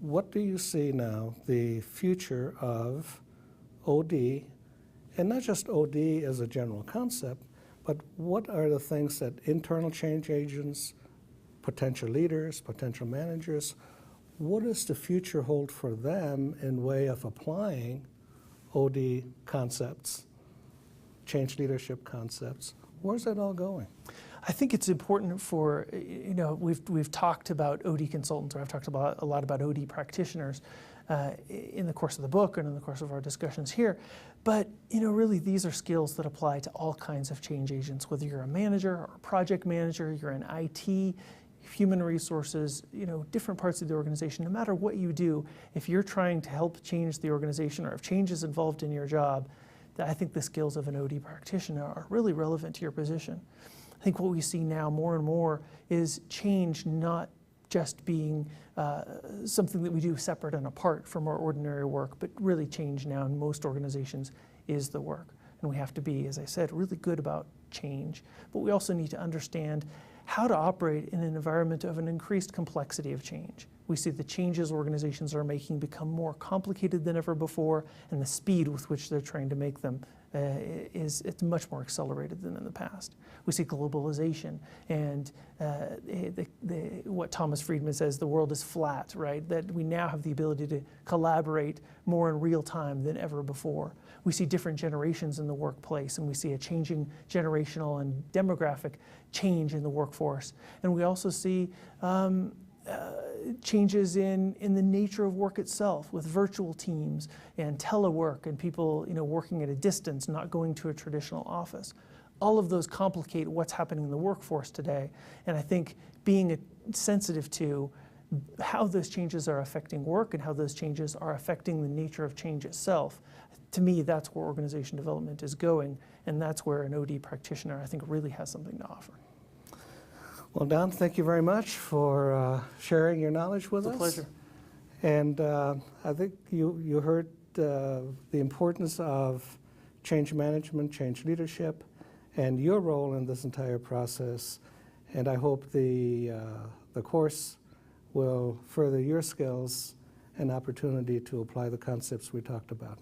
what do you see now the future of OD, and not just OD as a general concept, but what are the things that internal change agents, potential leaders, potential managers, what does the future hold for them in way of applying OD concepts, change leadership concepts? Where's that all going? I think it's important for, we've talked about OD consultants, or I've talked a lot about OD practitioners in the course of the book and in the course of our discussions here. But, really these are skills that apply to all kinds of change agents, whether you're a manager or a project manager, you're in IT, human resources, different parts of the organization. No matter what you do, if you're trying to help change the organization or if change is involved in your job, I think the skills of an OD practitioner are really relevant to your position. I think what we see now more and more is change not just being something that we do separate and apart from our ordinary work, but really change now in most organizations is the work. And we have to be, as I said, really good about change. But we also need to understand how to operate in an environment of an increased complexity of change. We see the changes organizations are making become more complicated than ever before, and the speed with which they're trying to make them it's much more accelerated than in the past. We see globalization and what Thomas Friedman says, the world is flat, right? That we now have the ability to collaborate more in real time than ever before. We see different generations in the workplace, and we see a changing generational and demographic change in the workforce. And we also see changes in the nature of work itself, with virtual teams and telework and people working at a distance, not going to a traditional office. All of those complicate what's happening in the workforce today. And I think being sensitive to how those changes are affecting work and how those changes are affecting the nature of change itself, to me, that's where organization development is going, and that's where an OD practitioner, I think, really has something to offer. Well, Don, thank you very much for sharing your knowledge with us. It's a pleasure. And I think you heard the importance of change management, change leadership, and your role in this entire process. And I hope the course will further your skills and opportunity to apply the concepts we talked about.